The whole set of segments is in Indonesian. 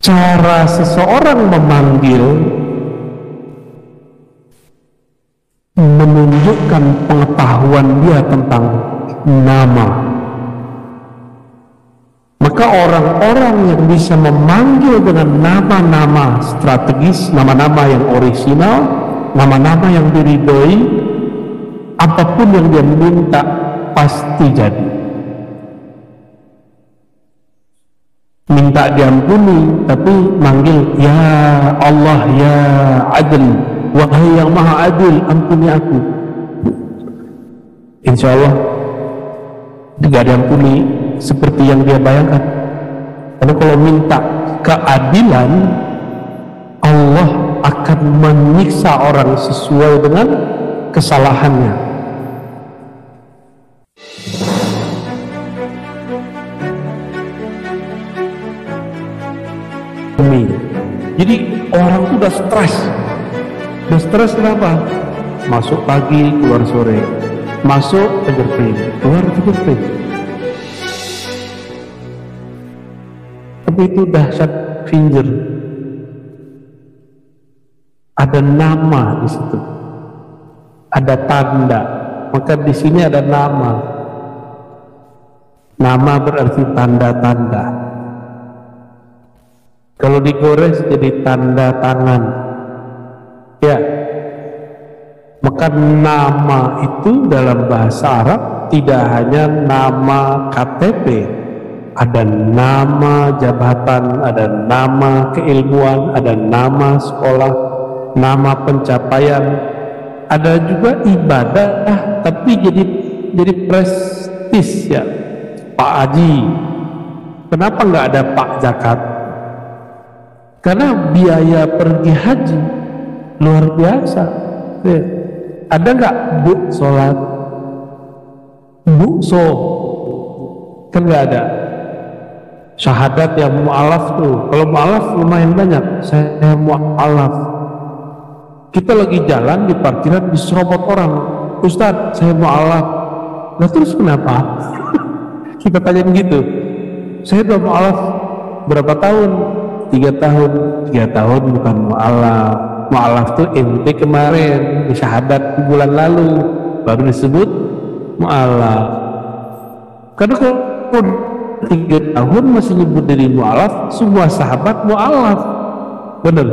cara seseorang memanggil menunjukkan pengetahuan dia tentang nama. Maka orang-orang yang bisa memanggil dengan nama-nama strategis, nama-nama yang orisinal, nama-nama yang diridhoi, apapun yang dia minta pasti jadi. Minta diampuni, tapi manggil ya Allah ya Adil, wahai yang maha adil, ampuni aku. Insya Allah tidak diampuni seperti yang dia bayangkan. Karena kalau minta keadilan, Allah akan menyiksa orang sesuai dengan kesalahannya. Jadi orang itu udah stres kenapa? Masuk pagi, keluar sore, masuk fingerprint, keluar fingerprint. Tapi itu dahsyat finger. Ada nama di situ, ada tanda. Maka di sini ada nama. Nama berarti tanda-tanda. Kalau digores jadi tanda tangan, ya. Maka nama itu dalam bahasa Arab tidak hanya nama KTP, ada nama jabatan, ada nama keilmuan, ada nama sekolah, nama pencapaian, ada juga ibadah, tapi jadi prestis ya. Pak Haji, kenapa nggak ada Pak Zakat? Karena biaya pergi haji luar biasa. Ada nggak Bu sholat, Bu so, kan nggak ada. Syahadat yang mu'alaf tuh, kalau mu'alaf lumayan banyak. Saya mu'alaf. Kita lagi jalan di parkiran diserobot orang, Ustadz saya mu'alaf. Nah terus kenapa? Kita tanyain gitu. Saya udah mu'alaf berapa tahun? 3 tahun. 3 tahun bukan mu'alaf. Mu'alaf tuh ente kemarin di syahadat bulan lalu baru disebut mu'alaf. Karena kalau 3 tahun masih nyebut diri mu'alaf, semua sahabat mu'alaf. Bener,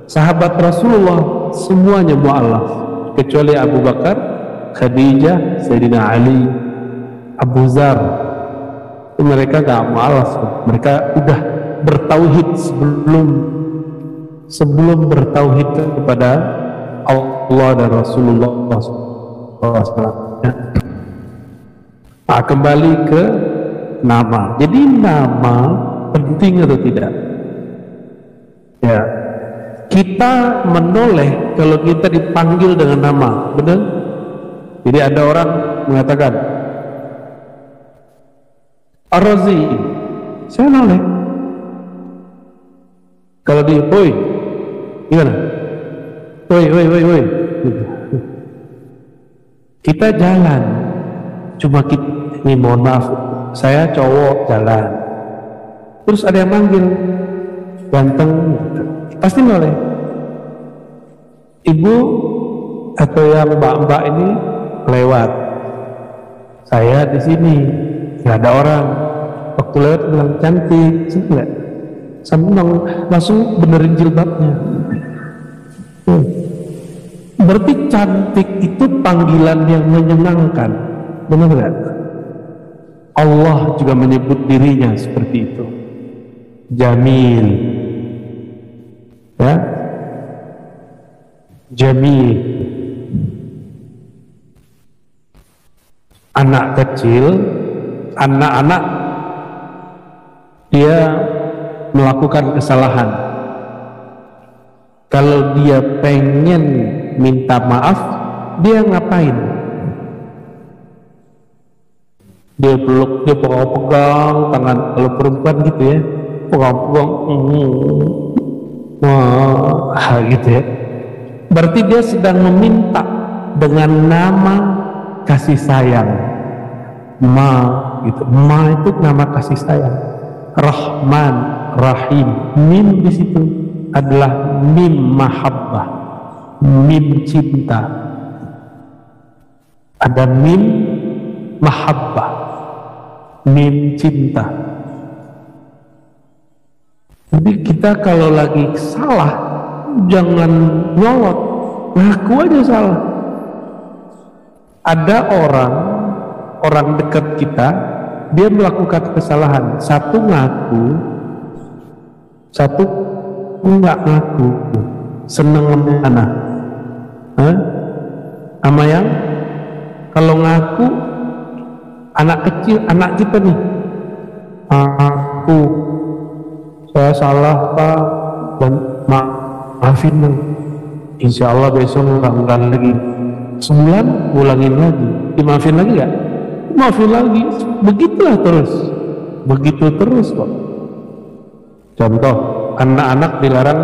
sahabat Rasulullah semuanya mu'alaf kecuali Abu Bakar, Khadijah, Sayyidina Ali, Abu Zar. Mereka gak mu'alaf, mereka udah bertauhid sebelum bertauhid kepada Allah dan Rasulullah SAW. Nah, kembali ke nama. Jadi nama penting atau tidak? Ya, kita menoleh kalau kita dipanggil dengan nama, benar? Jadi ada orang mengatakan Ar-Razi, saya noleh. Kalau di woi, gimana? Woi. Kita jalan, cuma kita, ini mohon maaf, saya cowok jalan, terus ada yang manggil ganteng, pasti noleh. Ibu atau yang mbak-mbak ini lewat, saya di sini nggak ada orang, waktu lewat bilang cantik, enggak, seneng, langsung benerin jilbabnya. Berarti cantik itu panggilan yang menyenangkan, benar nggak? Allah juga menyebut dirinya seperti itu, Jamil, ya, Jamil. Anak kecil, anak-anak dia melakukan kesalahan, kalau dia pengen minta maaf, dia ngapain? Dia peluk, dia pegang tangan. Kalau perempuan gitu ya, pegang, wah, gitu ya. Berarti dia sedang meminta dengan nama kasih sayang. Ma, gitu. Ma itu nama kasih sayang. Rahman, Rahim. Mim di situ adalah mim mahabbah, mim cinta. Ada mim mahabbah, mim cinta. Jadi kita kalau lagi salah, jangan nyolot, ngaku aja salah. Ada orang dekat kita, dia melakukan kesalahan, satu ngaku, satu enggak ngaku. Seneng mana? Sama yang kalau ngaku, anak kecil, anak kita nih, aku saya salah Pak, dan maafin dong, insya Allah besok nggak lagi. Sebulan ulangin lagi, dimaafin lagi nggak? Maafin lagi, begitulah terus, begitu terus kok. Contoh, anak-anak dilarang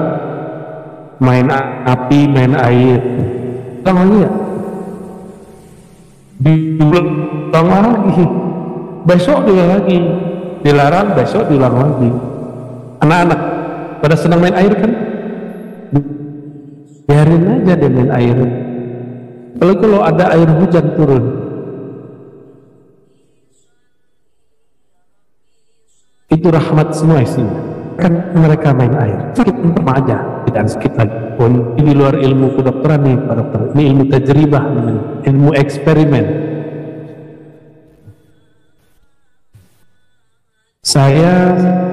main api, main air, ulang lagi ya? Diulang lagi, besok diulang lagi, dilarang, besok diulang lagi. Anak-anak pada senang main air kan, biarin aja dia main air. Kalau ada air hujan turun, itu rahmat semua isinya. Kan mereka main air, sakit sama aja, tidak sakit lagi. Ini di luar ilmu kedokteran nih Pak Dokter, ini ilmu tajribah namanya, ilmu eksperimen. Saya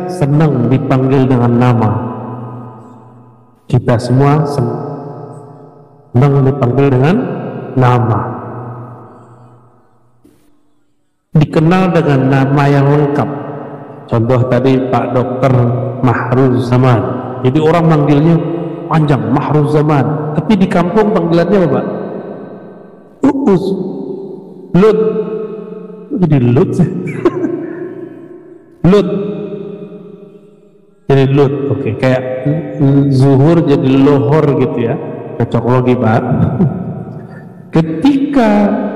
senang dipanggil dengan nama. Kita semua senang dipanggil dengan nama. Dikenal dengan nama yang lengkap. Contoh tadi Pak Dokter Mahruz Zaman. Jadi orang manggilnya panjang, Mahruz Zaman. Tapi di kampung panggilannya apa Pak? Uus, Lut. Jadi Lut sih. Lut. Jadi Lut, oke. Kayak zuhur jadi lohor gitu ya. Cocok logi Pak. Ketika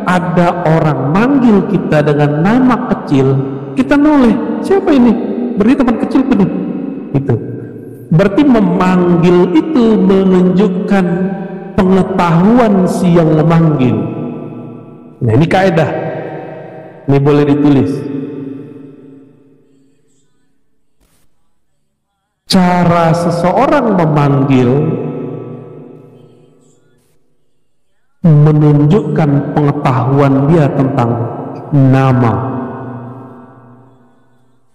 ada orang manggil kita dengan nama kecil, kita noleh, siapa ini? Berarti teman kecil penuh. Itu. Berarti memanggil itu menunjukkan pengetahuan si yang memanggil. Nah ini kaidah. Ini boleh ditulis. Cara seseorang memanggil menunjukkan pengetahuan dia tentang nama.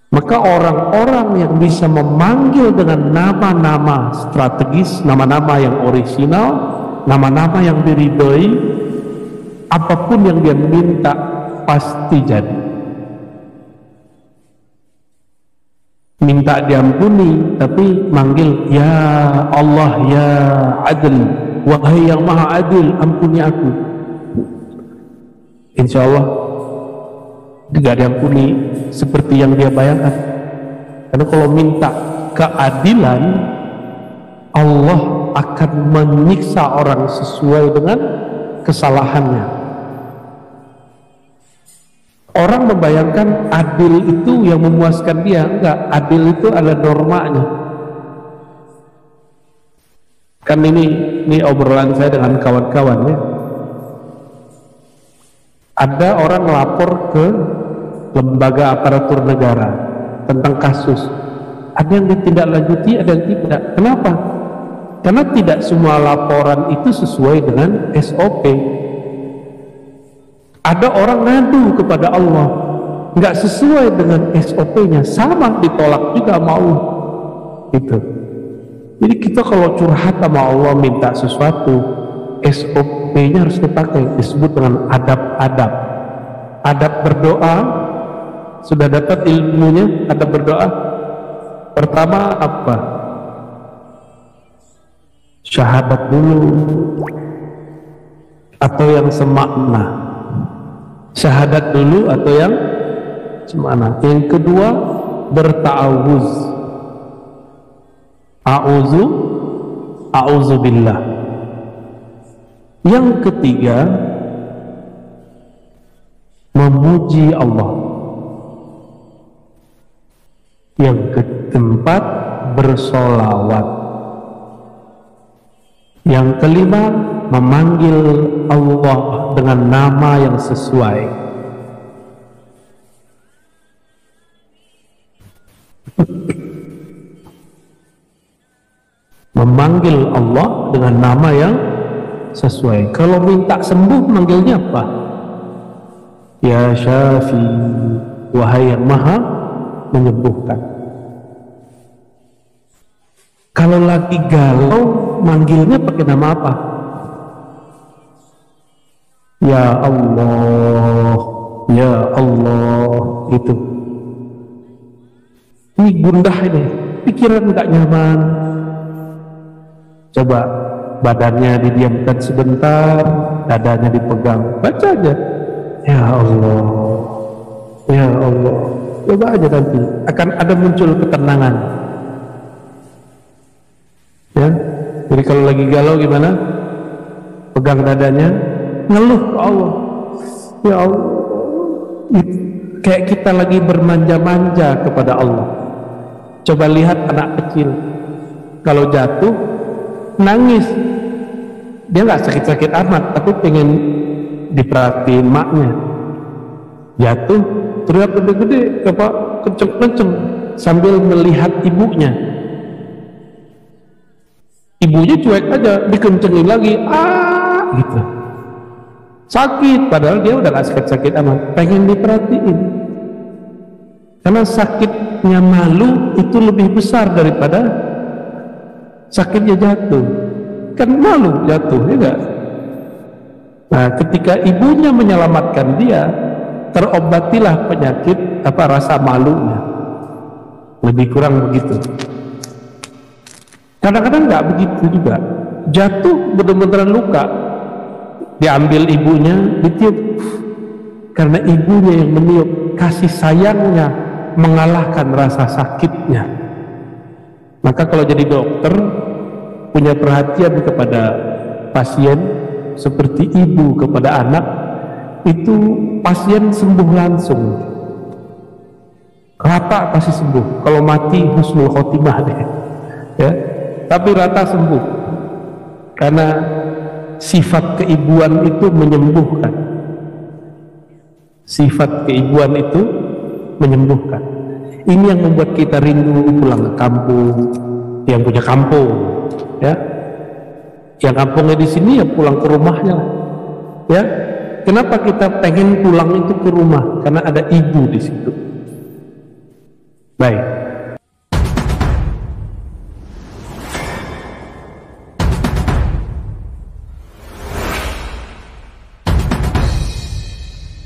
Maka orang-orang yang bisa memanggil dengan nama-nama strategis, nama-nama yang orisinal, nama-nama yang diridhoi, apapun yang dia minta pasti jadi. Minta diampuni tapi manggil ya Allah ya Adil, wahai yang maha adil, ampuni aku. Insya Allah tidak diampuni seperti yang dia bayangkan. Karena kalau minta keadilan, Allah akan menyiksa orang sesuai dengan kesalahannya. Orang membayangkan adil itu yang memuaskan dia. Enggak, adil itu ada normanya. Kan ini obrolan saya dengan kawan-kawan ya. Ada orang lapor ke lembaga aparatur negara tentang kasus. Ada yang ditindaklanjuti, ada yang tidak. Kenapa? Karena tidak semua laporan itu sesuai dengan SOP. Ada orang ngadu kepada Allah, nggak sesuai dengan SOP-nya, sama ditolak juga sama Allah. Gitu. Jadi kita kalau curhat sama Allah minta sesuatu, SOP-nya harus dipakai, disebut dengan adab-adab. Adab berdoa, sudah dapat ilmunya, adab berdoa. Pertama apa? Syahadat dulu, atau yang semakna. Syahadat dulu atau yang semana. Yang kedua berta'awuz, a'udzu billah. Yang ketiga memuji Allah. Yang tempat bersolawat. Yang kelima, memanggil Allah dengan nama yang sesuai. Memanggil Allah dengan nama yang sesuai. Kalau minta sembuh, manggilnya apa? Ya Syafi, wahai yang maha menyembuhkan. Kalau lagi galau, manggilnya pakai nama apa? Ya Allah, ya Allah, itu. Ini gundah ini, pikiran nggak nyaman. Coba badannya didiamkan sebentar, dadanya dipegang, baca aja. Ya Allah, ya Allah. Coba aja nanti akan ada muncul ketenangan. Ya, jadi kalau lagi galau gimana? Pegang dadanya, ngeluh ke Allah. Ya Allah, kayak kita lagi bermanja-manja kepada Allah. Coba lihat anak kecil, kalau jatuh nangis, dia nggak sakit-sakit amat, tapi pengen diperhatiin maknya. Jatuh, teriak gede-gede, kenceng-kenceng sambil melihat ibunya. Ibunya cuek aja, dikencengin lagi, gitu. Sakit, padahal dia udah gak sakit-sakit amat, pengen diperhatiin. Karena sakitnya malu itu lebih besar daripada sakitnya jatuh. Kan malu jatuh, ya gak? Nah, ketika ibunya menyelamatkan dia, terobatilah penyakit rasa malunya. Lebih kurang begitu. Kadang-kadang nggak begitu juga, jatuh bener-beneran luka, diambil ibunya, ditiup, karena ibunya yang meniup, kasih sayangnya mengalahkan rasa sakitnya. Maka kalau jadi dokter, punya perhatian kepada pasien seperti ibu kepada anak, itu pasien sembuh langsung, rata pasti sembuh. Kalau mati husnul khotimah deh, ya. Tapi rata sembuh, karena sifat keibuan itu menyembuhkan. Sifat keibuan itu menyembuhkan. Ini yang membuat kita rindu pulang ke kampung. Yang punya kampung, ya, yang kampungnya di sini ya pulang ke rumahnya, ya. Kenapa kita pengen pulang itu ke rumah? Karena ada ibu di situ. Baik.